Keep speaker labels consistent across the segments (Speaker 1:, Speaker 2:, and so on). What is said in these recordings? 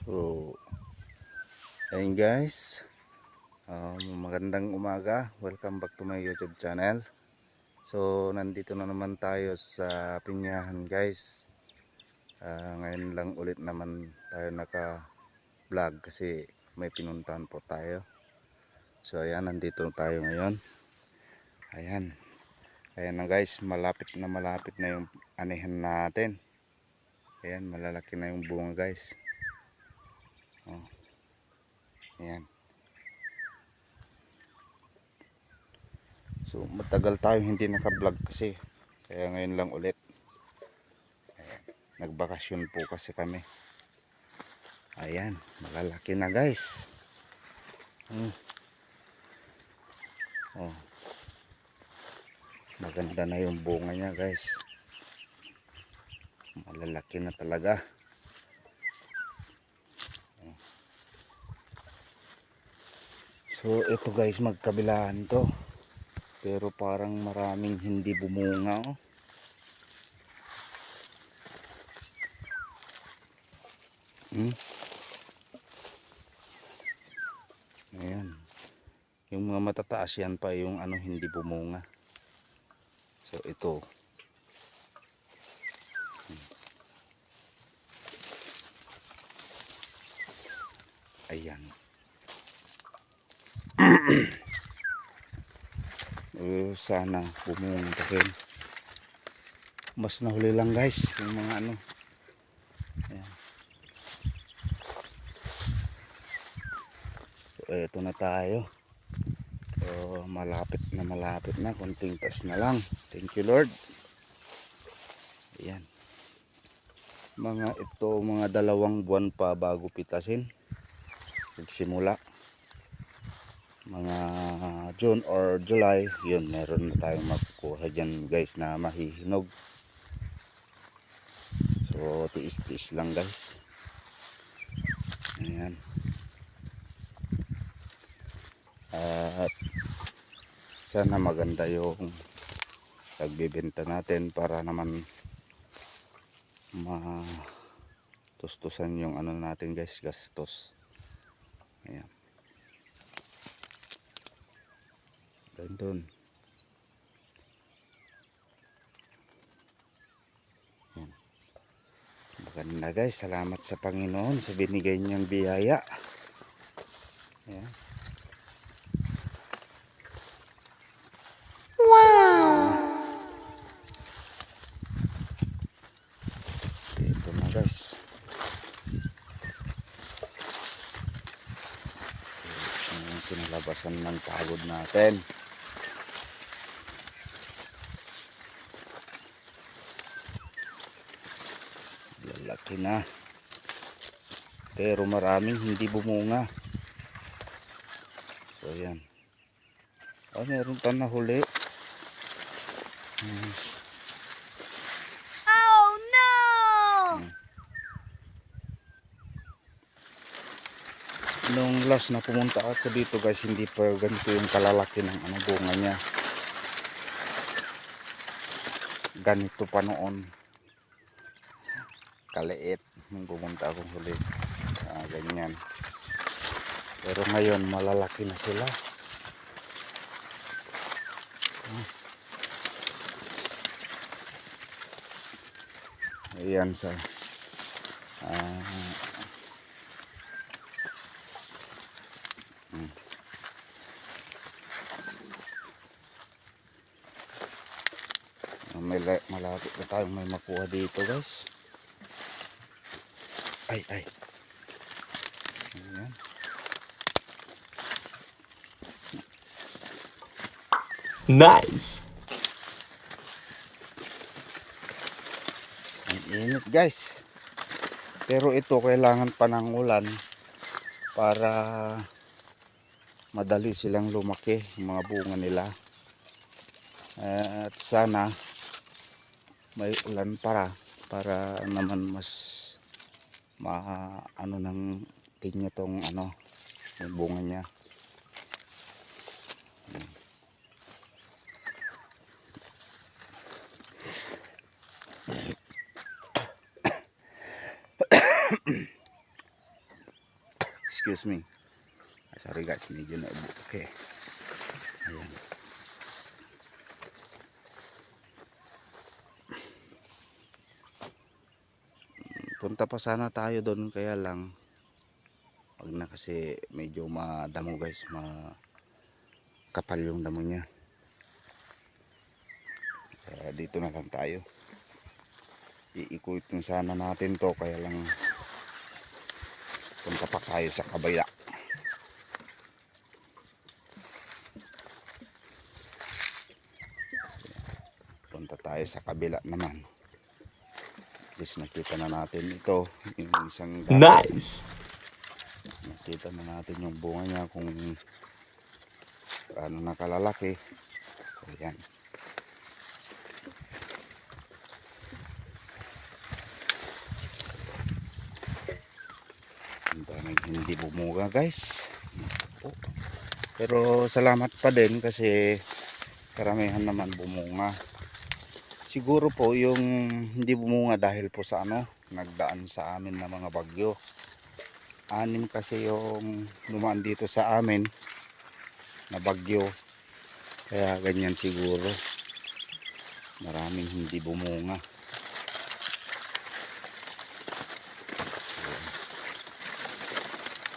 Speaker 1: So, ayun guys, magandang umaga. Welcome back to my YouTube channel. So, nandito na naman tayo sa Pinyahan guys. Ngayon lang ulit naman tayo naka-vlog kasi may pinuntahan po tayo. So, ayan, nandito tayo ngayon. Ayan. Ayan na guys, malapit na yung anihan natin. Ayan, malalaki na yung bunga guys. Oh, ayan. So matagal tayo hindi naka-vlog kasi kaya ngayon lang ulit. Ayan. Nagbakasyon po kasi kami. Ayan, malalaki na guys. Oh, maganda na yung bunga niya guys. Malalaki na talaga. So ito guys, magkabilaan to. Pero parang maraming hindi bumunga oh. Ayan. Yung mga matataas yan pa yung hindi bumunga. So ito. Ayan. Sana bumunga rin. Mas nahuli lang guys yung mga Ayan. So eto na tayo. So malapit na, konting tas na lang. Thank you Lord. Ayan. Mga 2 buwan pa bago pitasin. Magsimula. Mga June or July, yun, meron na tayong makukuha dyan guys na mahihinog. So tiis-tiis lang guys. Ayan. At sana maganda yung pagbibenta natin para naman matustusan yung natin guys, gastos. Ayan. Doon. Ayan. Maganda guys, salamat sa Panginoon sa binigay niyang biyaya. Ayan. Ito na guys. Ang kinalabasan ng pagod natin. Lalaki na. Pero maraming hindi bumunga. So yan. Meron pa nahuli.
Speaker 2: Oh no!
Speaker 1: Nung last na pumunta ako dito guys, hindi pa ganito yung kalalaki ng bunga niya. Ganito pa noon. Kaliit nung pumunta akong huli. Ganyan. Pero ngayon malalaki na sila. Ayan sa malapit na tayong may makuha dito guys. Ay. Ayan.
Speaker 2: Nice!
Speaker 1: Ang init guys. Pero ito kailangan pa ng ulan para madali silang lumaki yung mga bunga nila. At sana may ulan para naman mas ng pinya tong yung bunga niya. excuse me. Sorry guys, medyo naubo. Okay. Ayan. Punta pa sana tayo doon, kaya lang wag na kasi medyo madamo guys, makapal yung damo niya. Kaya dito na lang tayo. Iikutin sana natin to, kaya lang punta pa tayo sa kabila. Punta tayo sa kabila naman. At least nakita na natin ito, yung isang dahon.
Speaker 2: Nice.
Speaker 1: Nakita na natin yung bunga niya kung ano nakalalaki. Ayan. Ang daming hindi bumunga guys. Pero salamat pa din kasi karamihan naman bumunga. Siguro po yung hindi bumunga dahil po sa nagdaan sa amin na mga bagyo. 6 kasi yung dumaan dito sa amin na bagyo. Kaya ganyan siguro. Maraming hindi bumunga.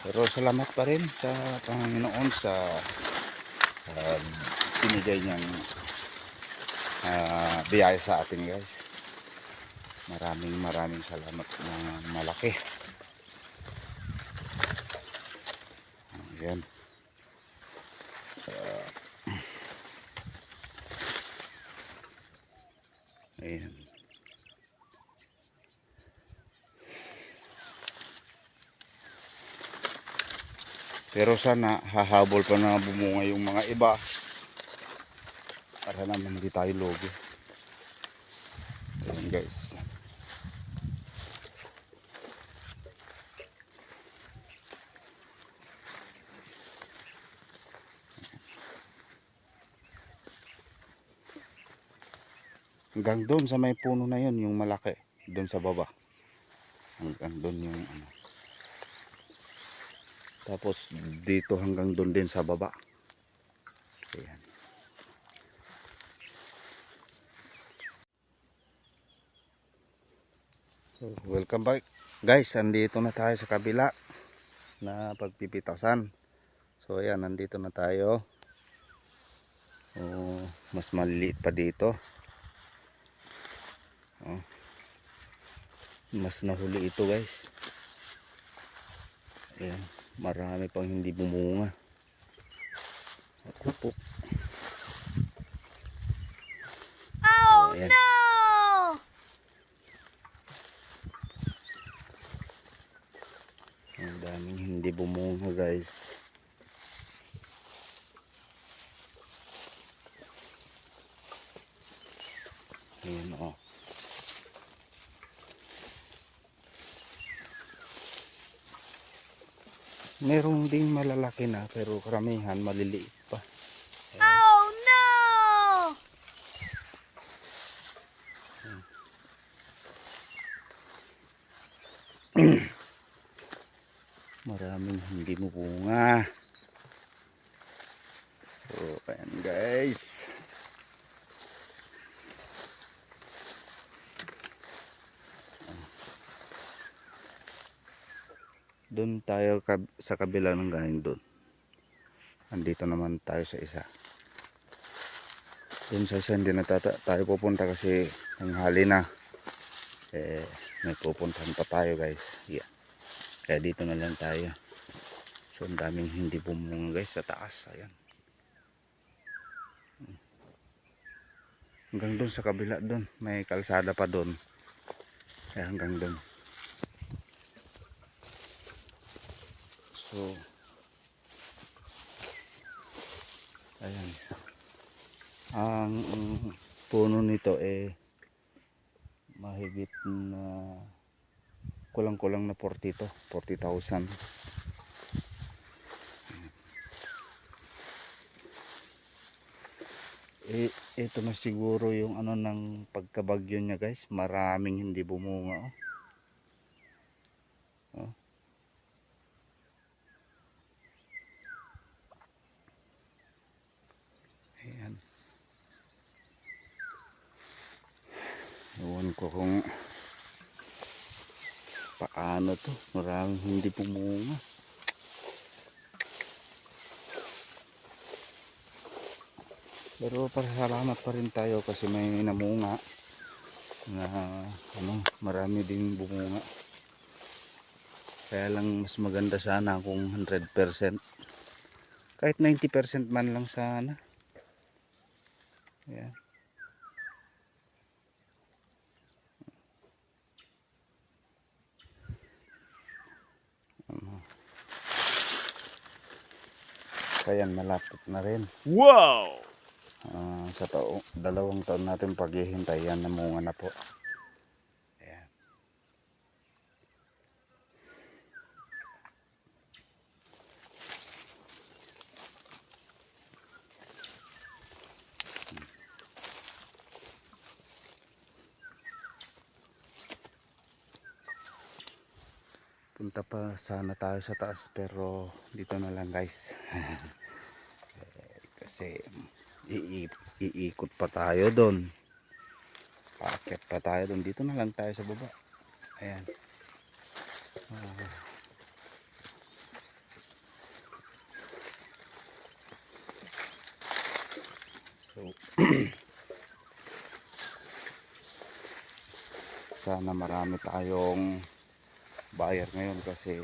Speaker 1: Pero salamat pa rin sa Panginoon sa binigay niyang biyaya sa atin guys. Maraming salamat na malaki. Ayan. Ayan. Pero sana hahabol pa na bumunga yung mga iba para naman hindi tayo lugi. Ayan guys. Hanggang doon sa may puno na yun, yung malaki, doon sa baba. Hanggang doon yung Tapos dito hanggang doon din sa baba. Ayan. So, welcome back. Guys, andito na tayo sa kabila na pagpipitasan. So ayan, nandito na tayo. Mas maliliit pa dito. Mas nahuli ito guys. Ayan, marami pang hindi bumunga. Ako po.
Speaker 2: Oh
Speaker 1: ayan.
Speaker 2: no!
Speaker 1: Ang daming hindi bumunga guys. Ayan o. Meron ding malalaki na pero karamihan maliliit pa.
Speaker 2: Oh no!
Speaker 1: Maraming hindi bunga. So ayan guys. Doon tayo sa kabila ng galing doon. Andito naman tayo sa isa. Doon sa isa hindi na tayo pupunta kasi tanghali na. May pupuntahan pa tayo guys. Yeah. Kaya dito na lang tayo. So ang daming hindi bumunga guys sa taas. Ayan. Hanggang doon sa kabila doon. May kalsada pa doon. Kaya hanggang doon. So ayan. Ang puno nito mahigit na kulang-kulang na 40,000. Ito na siguro yung ng pagkabagyo niya guys. Maraming hindi bumunga. ko kung paano to. Maraming hindi pumunga. Pero salamat pa rin tayo kasi may namunga na marami ding bumunga. Kaya lang mas maganda sana kung 100%. Kahit 90% man lang sana. Ayan. Kaya malapit na rin.
Speaker 2: Wow!
Speaker 1: Sa 2 taon natin paghihintay yan, namunga na po. Ayan. Punta pa sana tayo sa taas pero dito na lang guys. Kasi iikot pa tayo doon. Paakyat pa tayo doon. Dito na lang tayo sa baba. Ayan. So, sana marami tayong buyer ngayon kasi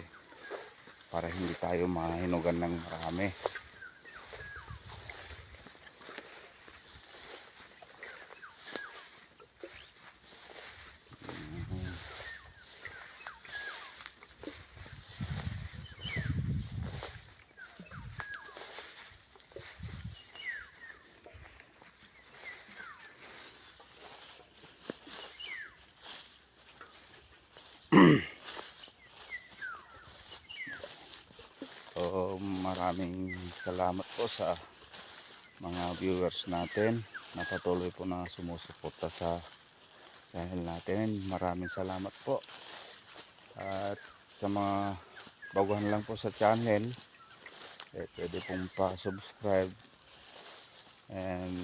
Speaker 1: para hindi tayo mahinugan ng marami. So, maraming salamat po sa mga viewers natin na patuloy po na sumusuporta sa channel natin. Maraming salamat po. At sa mga baguhan lang po sa channel, pwede pong pa-subscribe and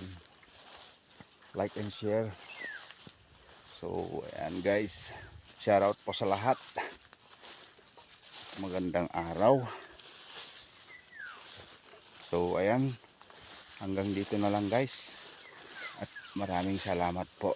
Speaker 1: like and share. So, ayan guys. Shoutout po sa lahat. Magandang araw. So ayan, hanggang dito na lang guys at maraming salamat po.